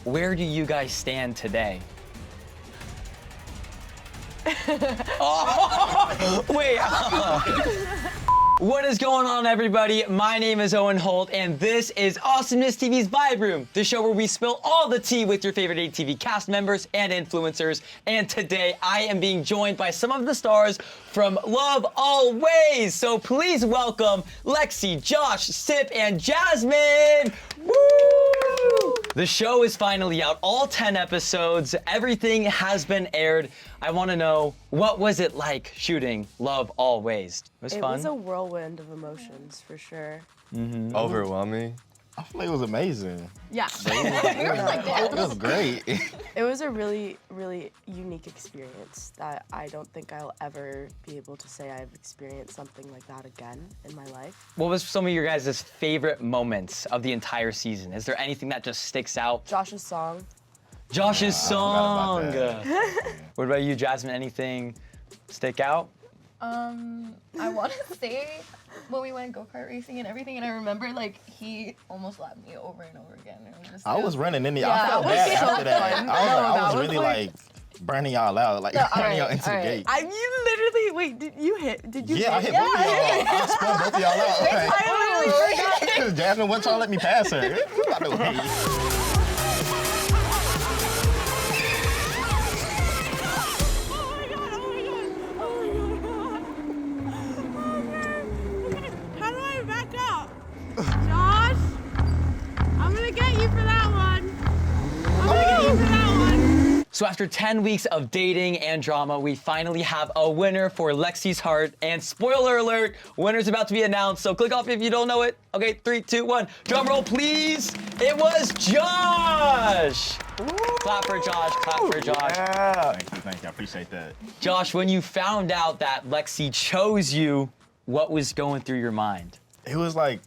where do you guys stand today? Oh, wait. What is going on, everybody? My name is Owen Holt, and this is Awesomeness TV's Vibe Room, the show where we spill all the tea with your favorite ATV cast members and influencers. And today, I am being joined by some of the stars from Love ALLways. So please welcome Lexi, Josh, Cyp, and Jasmine. Woo! The show is finally out, all 10 episodes. Everything has been aired. I want to know, what was it like shooting Love ALLways? It was fun. It was a whirlwind of emotions, for sure. Mm-hmm. Overwhelming. I feel like it was amazing. Yeah. It was great. It was a really, really unique experience that I don't think I'll ever be able to say I've experienced something like that again in my life. What was some of your guys' favorite moments of the entire season? Is there anything that just sticks out? Josh's song. Josh's song. I forgot about that. What about you, Jasmine? Anything stick out? I want to say when we went go-kart racing and everything, and I remember like he almost lapped me over and over again. And I was running in the. Yeah, I felt that was bad so after that. fun. I was No, really that was like burning y'all out, like burning y'all into the gate. You literally, wait, did you hit? Yeah, I hit both of y'all. I spun both of y'all out. I literally forgot. Jasmine, wouldn't y'all let me pass her? I know me. How do I back up? Josh, I'm gonna get you for that one. I'm gonna get you for that one. So after 10 weeks of dating and drama, we finally have a winner for Lexi's heart. And spoiler alert, winner's about to be announced. So click off if you don't know it. Okay, 3, 2, 1. Drum roll, please. It was Josh. Clap for Josh, clap for Josh. Yeah. Thank you. I appreciate that. Josh, when you found out that Lexi chose you, what was going through your mind? It was like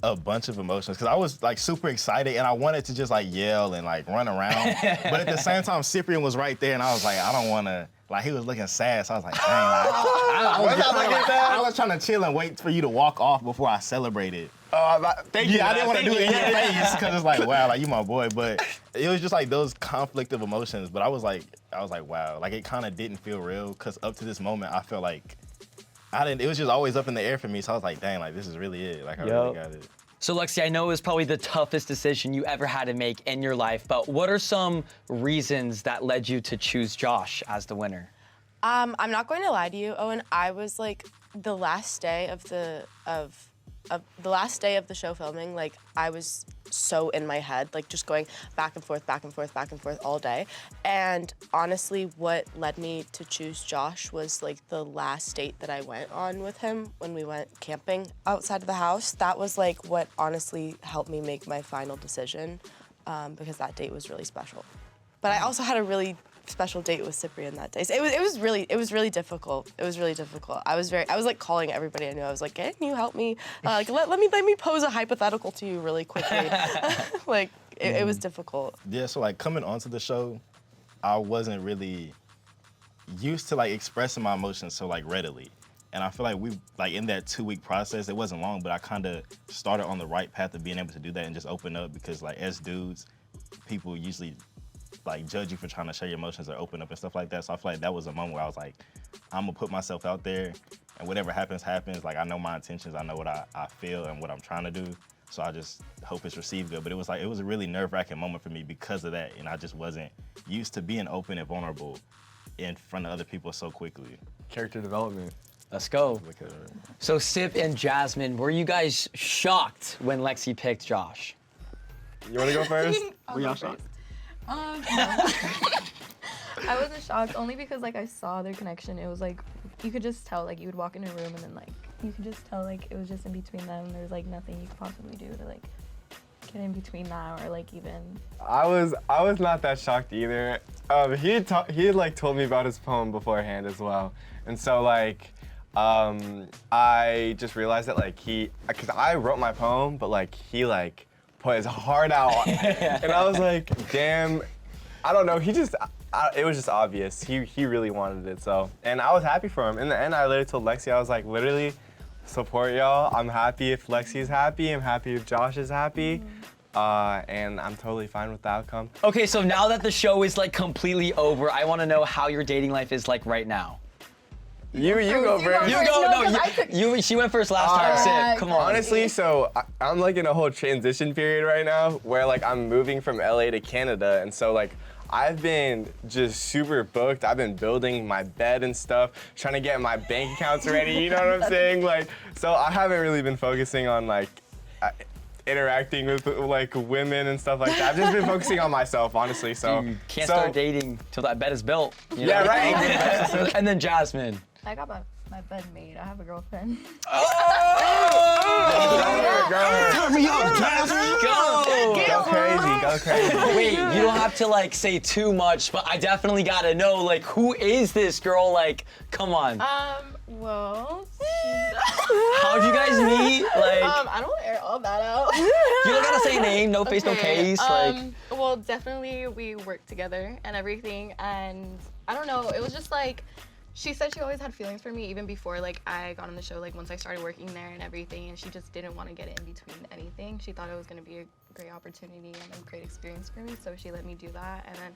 a bunch of emotions because I was like super excited and I wanted to just like yell and like run around. But at the same time, Cyprien was right there and I was like, I don't want to, like he was looking sad. So I was like, dang. I was trying to chill and wait for you to walk off before I celebrated. Thank you. I didn't want to do it in your face because it's like, wow, like you my boy. But it was just like those conflict of emotions. But I was like, wow, like it kind of didn't feel real because up to this moment, I felt like it was just always up in the air for me. So I was like, dang, like this is really it. Like I really got it. So Lexi, I know it was probably the toughest decision you ever had to make in your life, but what are some reasons that led you to choose Josh as the winner? I'm not going to lie to you, Owen. I was like the last day of the show filming, like I was so in my head, like just going back and forth, back and forth, back and forth all day. And honestly, what led me to choose Josh was like the last date that I went on with him when we went camping outside of the house. That was like what honestly helped me make my final decision because that date was really special. But I also had a really special date with Cyprien that day. So it was really difficult. It was really difficult. I was like calling everybody I knew. I was like, can you help me? Like let me pose a hypothetical to you really quickly. Like it was difficult. Yeah, so like coming onto the show, I wasn't really used to like expressing my emotions so like readily. And I feel like we like in that 2-week process, it wasn't long, but I kind of started on the right path of being able to do that and just open up because like as dudes, people usually like judge you for trying to share your emotions or open up and stuff like that. So I feel like that was a moment where I was like, I'm gonna put myself out there and whatever happens, happens. Like I know my intentions, I know what I feel and what I'm trying to do. So I just hope it's received good. But it was a really nerve-wracking moment for me because of that. And I just wasn't used to being open and vulnerable in front of other people so quickly. Character development. Let's go. So Cyp and Jasmine, were you guys shocked when Lexi picked Josh? You want to go first? Were y'all shocked? No. I wasn't shocked only because like I saw their connection. It was like you could just tell, like you would walk in a room and then like you could just tell like it was just in between them. There was like nothing you could possibly do to like get in between that or like even. I was not that shocked either. He had like told me about his poem beforehand as well, and so like I just realized that like because I wrote my poem, but like he like put his heart out, and I was like, damn, I don't know. It was just obvious. He really wanted it, so. And I was happy for him. In the end, I literally told Lexi, I was like, literally, support y'all. I'm happy if Lexi's happy. I'm happy if Josh is happy. and I'm totally fine with the outcome. Okay, so now that the show is like completely over, I want to know how your dating life is like right now. You go You first. go You first. go. No, No, 'cause she went first last time. Sip, come on. Honestly, so I'm like in a whole transition period right now where like I'm moving from LA to Canada, and so like I've been just super booked. I've been building my bed and stuff, trying to get my bank accounts ready, you know what I'm saying? Like, so I haven't really been focusing on like interacting with like women and stuff like that. I've just been focusing on myself, honestly, so. You can't start dating till that bed is built. You know? Yeah, right. And then Jasmine. I got my bed made. I have a girlfriend. Turn me up, Jasmine. Go crazy, go crazy. Wait, you don't have to like say too much, but I definitely gotta know like who is this girl? Like, come on. Well, How'd you guys meet? Like, I don't want to air all that out. you don't gotta say a name, no face, no case. Like, Well, definitely we worked together and everything, and I don't know, it was just like, she said she always had feelings for me even before like I got on the show, like once I started working there and everything, and she just didn't want to get in between anything. She thought it was going to be a great opportunity and a great experience for me, so she let me do that. And then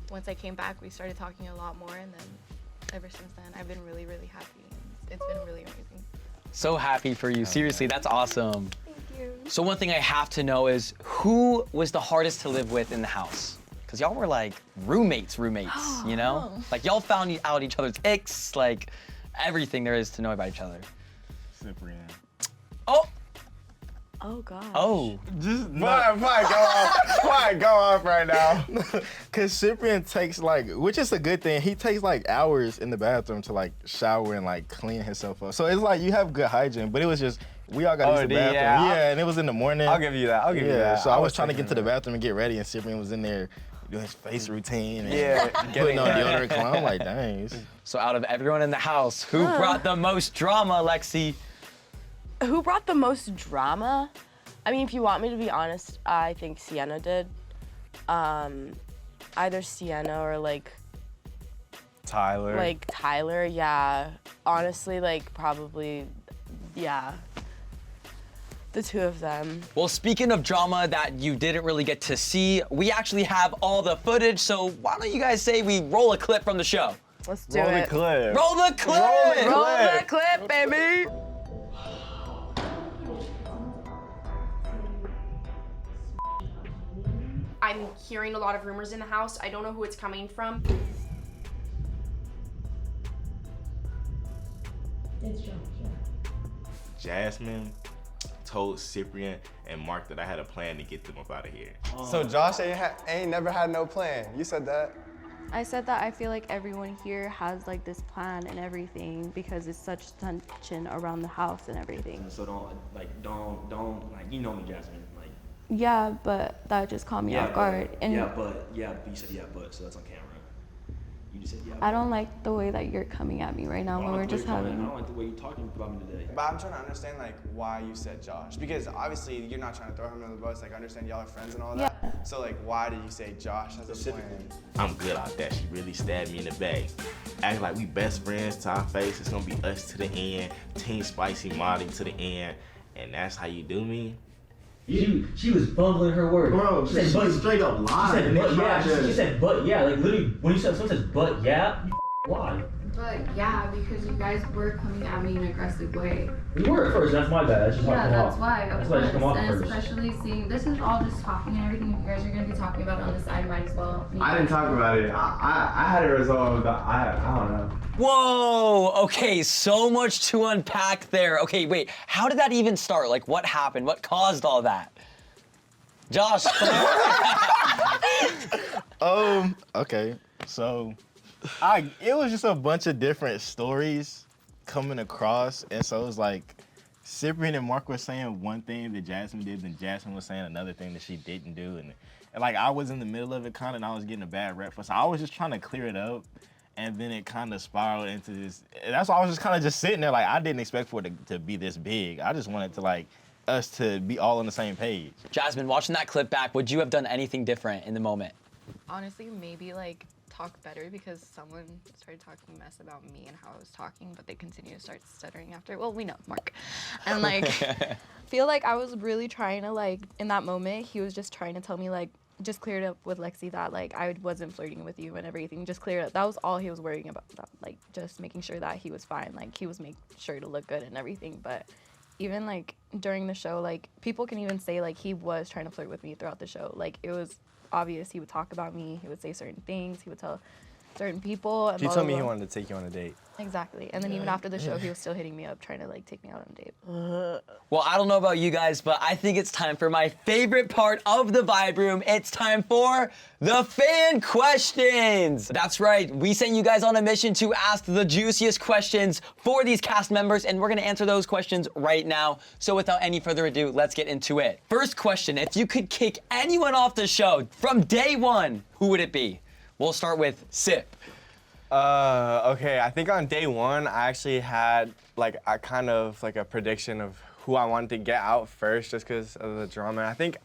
once I came back, we started talking a lot more, and then ever since then, I've been really, really happy. It's been really amazing. so happy for you. Seriously, that's awesome. Thank you. So one thing I have to know is who was the hardest to live with in the house? Because y'all were like roommates, you know? Like y'all found out each other's icks, like everything there is to know about each other. Cyprien. Oh, Oh God. oh. Just Why go off right now? Cause Cyprien takes like, which is a good thing. He takes like hours in the bathroom to like shower and like clean himself up. So it's like you have good hygiene, but it was just we all got to use the bathroom. Yeah, and it was in the morning. I'll give you that. I'll give you that. So I was trying to get to the bathroom and get ready, and Cyprien was in there doing his face routine and getting putting on deodorant. Cologne. I'm like, dang. So out of everyone in the house, who brought the most drama, Lexi? Who brought the most drama? I mean, if you want me to be honest, I think Sienna did. Either Sienna or like Tyler. Yeah. Honestly, like probably, yeah. The two of them. Well, speaking of drama that you didn't really get to see, we actually have all the footage, so why don't you guys say we roll a clip from the show? Let's do Roll it. the clip. Roll the clip! Roll the clip, baby. I'm hearing a lot of rumors in the house. I don't know who it's coming from. Jasmine told Cyprien and Mark that I had a plan to get them up out of here. So Josh ain't never had no plan. You said that. I said that I feel like everyone here has like this plan and everything because it's such tension around the house and everything. So don't like, you know me, Jasmine, like. Yeah, but that just caught me off guard. And But you said so that's on camera. You just said yeah. I don't like the way that you're coming at me right now when we're just I having. don't like the way you're talking about me today. But I'm trying to understand like why you said Josh, because obviously you're not trying to throw him under the bus. Like I understand y'all are friends and all that. Yeah. So like why did you say Josh as a plan? I'm good out there. She really stabbed me in the back. Act like we best friends to our face. It's gonna be us to the end. Team Spicy Molly to the end. And that's how you do me? She was bumbling her words. Bro, she straight up lied. She said, but yeah, like literally, when you said, someone says, but yeah, you lie. But yeah, because you guys were coming at me in an aggressive way. You were at first, that's my bad. That's just how I Yeah, come that's off. why. That's why I just come off And first. especially seeing, this is all just talking and everything. If you guys are going to be talking about it on the side, might as well. I didn't talk about it. I had it resolved. I don't know. Whoa, okay, so much to unpack there. Okay, wait, how did that even start? Like, what happened? What caused all that? Josh, Okay. So it was just a bunch of different stories coming across, and so it was like Cyprien and Mark were saying one thing that Jasmine did, and Jasmine was saying another thing that she didn't do, and like I was in the middle of it kind of, and I was getting a bad rep for, so I was just trying to clear it up, and then it kind of spiraled into this. That's why I was just kind of just sitting there, like I didn't expect for it to be this big. I just wanted to like us to be all on the same page. Jasmine, watching that clip back, would you have done anything different in the moment? Honestly, maybe like talk better because someone started talking mess about me and how I was talking, but they continue to start stuttering after. Well, we know, Mark. And like, feel like I was really trying to like, in that moment, he was just trying to tell me like, just clear it up with Lexi that like I wasn't flirting with you and everything. Just clear it up. That was all he was worrying about. Like just making sure that he was fine. Like he was making sure to look good and everything. But even like during the show, like people can even say like he was trying to flirt with me throughout the show. Like it was obvious. He would talk about me. He would say certain things. He would tell certain people. And He told me he wanted to take you on a date. Exactly. And then even after the show, he was still hitting me up, trying to like take me out on a date. Well, I don't know about you guys, but I think it's time for my favorite part of the Vibe Room. It's time for the fan questions. That's right. We sent you guys on a mission to ask the juiciest questions for these cast members, and we're gonna answer those questions right now. So without any further ado, let's get into it. First question, if you could kick anyone off the show from day one, who would it be? We'll start with Sip. Okay, I think on day one, I actually had like a kind of like a prediction of who I wanted to get out first just because of the drama. I think,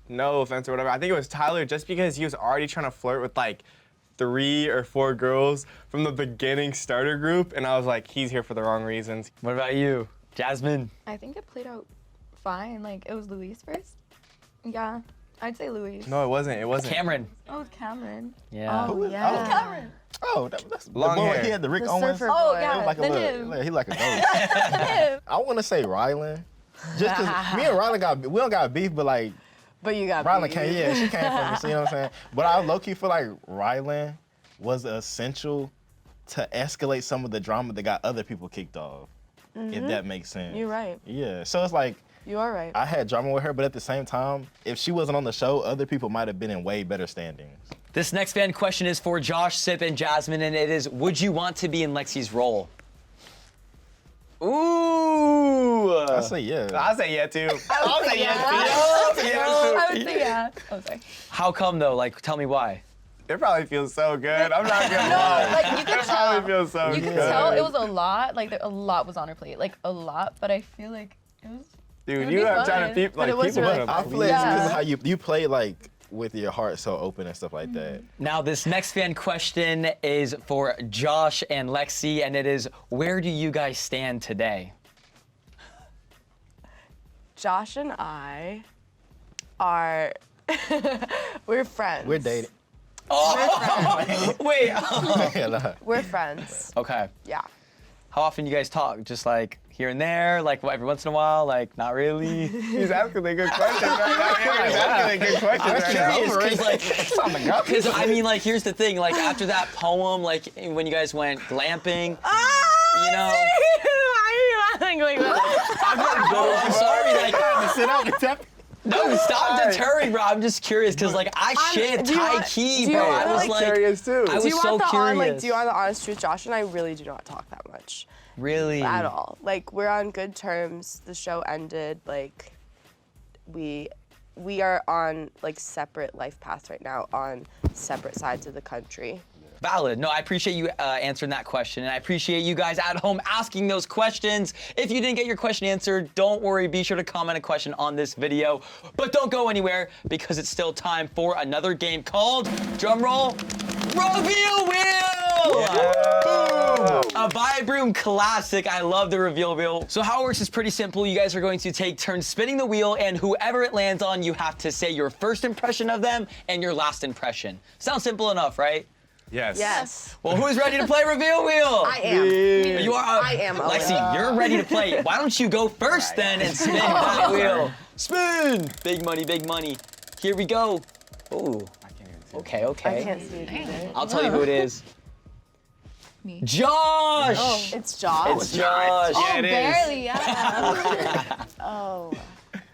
no offense or whatever, I think it was Tyler just because he was already trying to flirt with like 3 or 4 girls from the beginning starter group, and I was like, he's here for the wrong reasons. What about you, Jasmine? I think it played out fine. Like it was Luis first. Yeah, I'd say Luis. No, it wasn't. It wasn't. Cameron. Oh, it's Cameron. Yeah. Oh, yeah. Cameron. Oh, that's Long the boy, hair. he had the Rick The Owens. surfer Oh, boy. yeah. He like a Then little, him. he like a ghost. I want to say Rylan. Just cause me and Rylan we don't got beef, but like But you got Rylan beat. came, yeah, she came from me, so you know what I'm saying? But I low-key feel like Rylan was essential to escalate some of the drama that got other people kicked off, if that makes sense. You're right. Yeah, so it's like, You are right. I had drama with her, but at the same time, if she wasn't on the show, other people might have been in way better standings. This next fan question is for Josh, Sip, and Jasmine, and it is, would you want to be in Lexi's role? Ooh. I say yeah. I'll say yeah too. I'll say yeah. I'll say yeah too. I would say yeah. Oh, sorry. How come though? Like, tell me why. It probably feels so good. I'm not gonna No, lie. like you can It probably tell. feels so You good. can tell it was a lot. Like a lot was on her plate. Like a lot. But I feel like it was. It Dude, would you be are trying fun. to people But like it was people really wanna I feel like it's Yeah. because of how you play like with your heart so open and stuff like that. Now, this next fan question is for Josh and Lexi, and it is, where do you guys stand today? Josh and I are we're friends. We're dating. Oh, wait. Yeah, nah. We're friends. Okay. Yeah. How often you guys talk? Just like here and there? Like what, every once in a while? Like not really? He's asking a good question right now. He's asking a good question I'm right now. curious because I mean, like, here's the thing. Like after that poem, like when you guys went glamping, you know. Why are you laughing like that? I'm sorry. Like, Sit out and tap. no, stop deterring, bro. I'm just curious because like I shit do you high want- key, do you bro. want, I was like, Curious too. I was Do you so want the curious. do you want the honest truth? Josh and I really do not talk that much Really? at all. Like we're on good terms. The show ended. Like we are on like separate life paths right now, on separate sides of the country. Valid. No, I appreciate you answering that question, and I appreciate you guys at home asking those questions. If you didn't get your question answered, don't worry. Be sure to comment a question on this video. But don't go anywhere because it's still time for another game called, drumroll, Reveal Wheel! A Vibe Room classic. I love the Reveal Wheel. So how it works is pretty simple. You guys are going to take turns spinning the wheel, and whoever it lands on, you have to say your first impression of them and your last impression. Sounds simple enough, right? Yes. Yes. Well, who's ready to play Reveal Wheel? I am. You are. I am, Owen. Lexi, you're ready to play. Why don't you go first then and spin that wheel? Spin! Big money, big money. Here we go. Ooh. Okay, okay. I can't see it either. I'll tell you who it is. Me. Josh! It's Josh. It's Josh. Yeah, it is. Barely, yeah. Oh.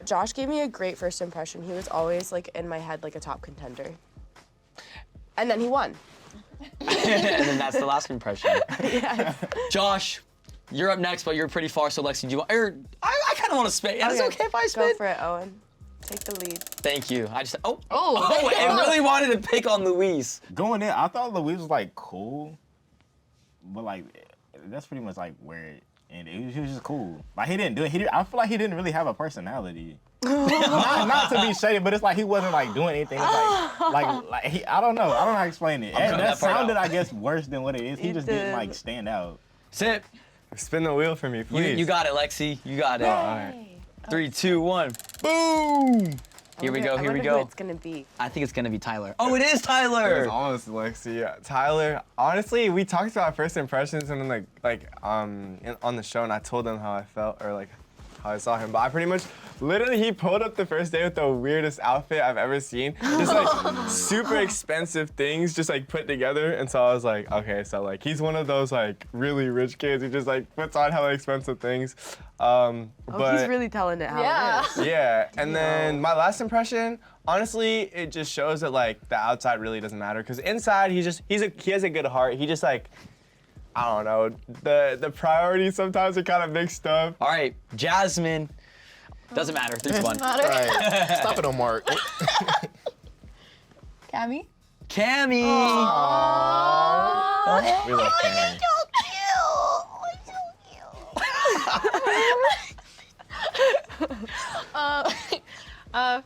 Josh gave me a great first impression. He was always like in my head like a top contender. And then he won. And then that's the last impression. Yes. Josh, you're up next, but you're pretty far, so Lexi, do you want, I kind of want to spin. Is it okay if I spin? Go for it, Owen. Take the lead. Thank you. I just, oh, Oh. I really wanted to pick on Luis. Going in, I thought Louise was like cool, but like that's pretty much like where and he was just cool. Like he didn't do it. I feel like he didn't really have a personality. not to be shady, but it's like he wasn't like doing anything. I don't know. I don't know how to explain it. That sounded, I guess, worse than what it is. He just didn't like stand out. Sip. Spin the wheel for me, please. You got it, Lexi. You got it. All right. 3, 2, 1. Boom. Here we go. I Here we wonder go. Who it's gonna be. I think it's gonna be Tyler. Oh, it is It Tyler. was almost Lexi. Yeah. Tyler, honestly, we talked about first impressions and then on the show, and I told them how I felt or like how I saw him. But I pretty much, literally, he pulled up the first day with the weirdest outfit I've ever seen. Just like super expensive things, just like put together. And so I was like, okay, so like he's one of those like really rich kids who just like puts on hella expensive things. But He's really telling it how it is. yeah, and then my last impression, honestly, it just shows that like the outside really doesn't matter, because inside he has a good heart. He just like, I don't know, the priorities sometimes are kind of mixed up. All right, Jasmine. Doesn't matter. 3, 2, 1. All right. Stop it on Mark. Cammy? Cammy. We love Cammy.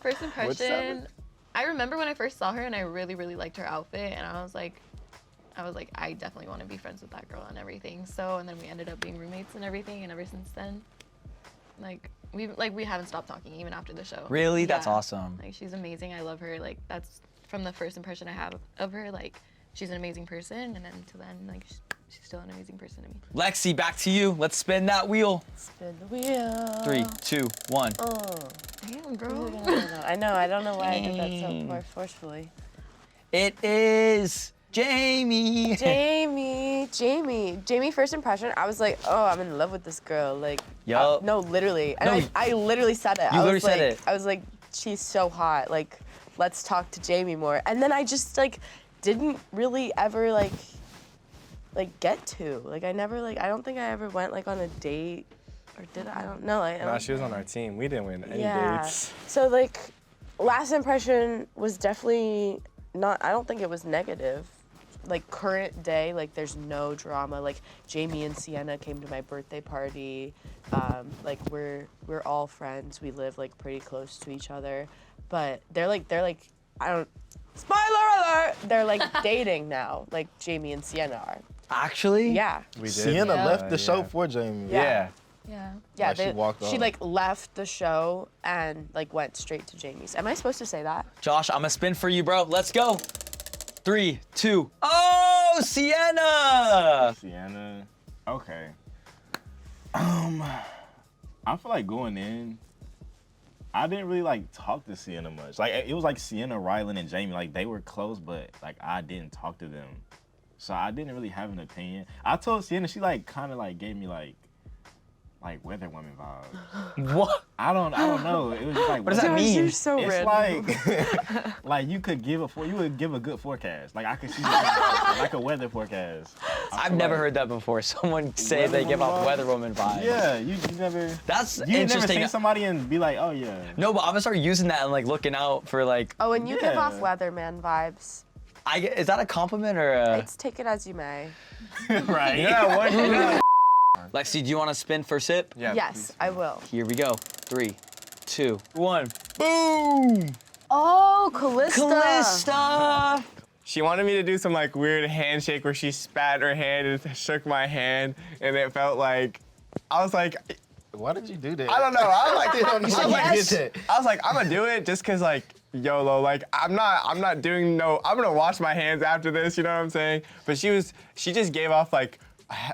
First impression, I remember when I first saw her and I really, really liked her outfit, and I was like, I definitely want to be friends with that girl and everything. So, and then we ended up being roommates and everything, and ever since then, we haven't stopped talking even after the show. Really? That's Yeah. awesome. Like, she's amazing. I love her. Like, that's from the first impression I have of her. Like, she's an amazing person, and then to then, like, she's still an amazing person to me. Lexi, back to you. Let's spin that wheel. Spin the wheel. 3, 2, 1. Damn, girl. I know. I don't know why I did that so more forcefully. It is Jamie. Jamie, first impression, I was like, oh, I'm in love with this girl. Like, Yup. no, literally. And No, I literally said it. You literally said it. I was like, she's so hot. Like, let's talk to Jamie more. And then I just like didn't really ever like get to. Like, I don't think I ever went like on a date, or did I? I don't know. Nah, she was on our team. We didn't win any dates. So like, last impression was definitely not. I don't think it was negative. Like, current day, like, there's no drama. Like, Jamie and Sienna came to my birthday party. Like, we're all friends. We live like pretty close to each other. But they're like I don't. Spoiler alert! They're like dating now. Like, Jamie and Sienna are. Actually? Yeah. We did. Sienna left the show yeah. for Jamie. Yeah. Yeah. Yeah, Like, she walked she off. like left the show and like went straight to Jamie's. Am I supposed to say that? Josh, I'm gonna spin for you, bro. Let's go. 3, 2. Oh, Sienna. Sienna. Okay. I feel like going in, I didn't really like talk to Sienna much. Like, it was like Sienna, Rylan, and Jamie. Like, they were close, but like I didn't talk to them, so I didn't really have an opinion. I told Sienna, she like kind of like gave me like weather woman vibes. What? I don't know. It was just like, What does that mean? You're so it's random. like you would give a good forecast. Like, I could see like a weather forecast. I've never heard that before. Someone say they give off weather woman vibes. Yeah, you never. That's You never interesting. seen somebody and be like, oh yeah. No, but I'm gonna start using that and like looking out for like. Oh, and you give Yeah. off weatherman vibes. Is that a compliment or a? It's take it as you may. Right. Yeah, what? Yeah. Lexi, do you want to spin for sip? Yeah, Yes, I will. Here we go. 3, 2, 1. Boom! Oh, Callista. Callista. She wanted me to do some like weird handshake where she spat her hand and shook my hand, and it felt like, I was like, Why did you do that? I don't know. I was like, I don't know why you did that. I was like, I'm gonna do it just cause like YOLO. Like I'm not doing no. I'm gonna wash my hands after this. You know what I'm saying? But she just gave off like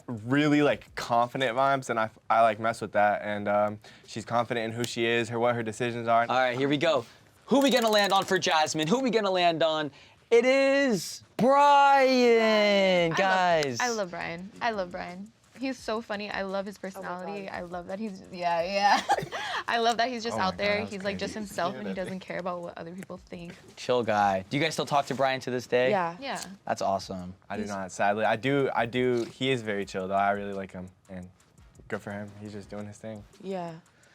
really like confident vibes, and I like mess with that. And she's confident in who she is, what her decisions are. All right, here we go. Who we gonna land on for Jasmine? Who we gonna land on? It is Brian, guys. I love Brian. I love Brian. He's so funny. I love his personality. I love that he's I love that he's just Oh my out there. God, that's He's like just crazy. himself, and he doesn't care about what other people think. Chill guy. Do you guys still talk to Brian to this day? Yeah. Yeah. That's awesome. I do not, sadly. I do. He is very chill though. I really like him, and good for him. He's just doing his thing. Yeah.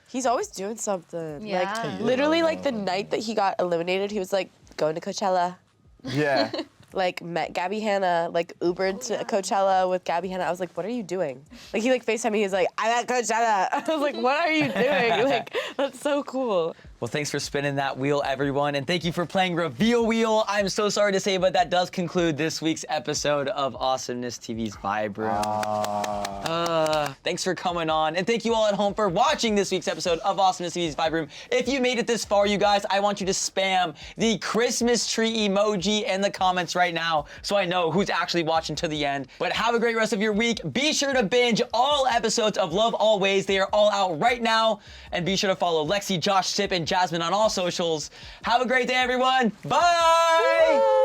He's always doing something. Yeah. Like, literally, like, the night that he got eliminated, he was like, going to Coachella. Yeah. like met Gabby Hanna, like Ubered to Coachella with Gabby Hanna. I was like, what are you doing? Like he like FaceTimed me. He's like, I'm at Coachella. I was like, what are you doing? Like that's so cool. Well, thanks for spinning that wheel, everyone, and thank you for playing Reveal Wheel. I'm so sorry to say, but that does conclude this week's episode of Awesomeness TV's Vibe Room. Thanks for coming on, and thank you all at home for watching this week's episode of Awesomeness TV's Vibe Room. If you made it this far, you guys, I want you to spam the Christmas tree emoji in the comments right now so I know who's actually watching to the end. But have a great rest of your week. Be sure to binge all episodes of Love ALLways. They are all out right now, and be sure to follow Lexi, Josh, Cyprien, and Jasmine on all socials. Have a great day, everyone. Bye!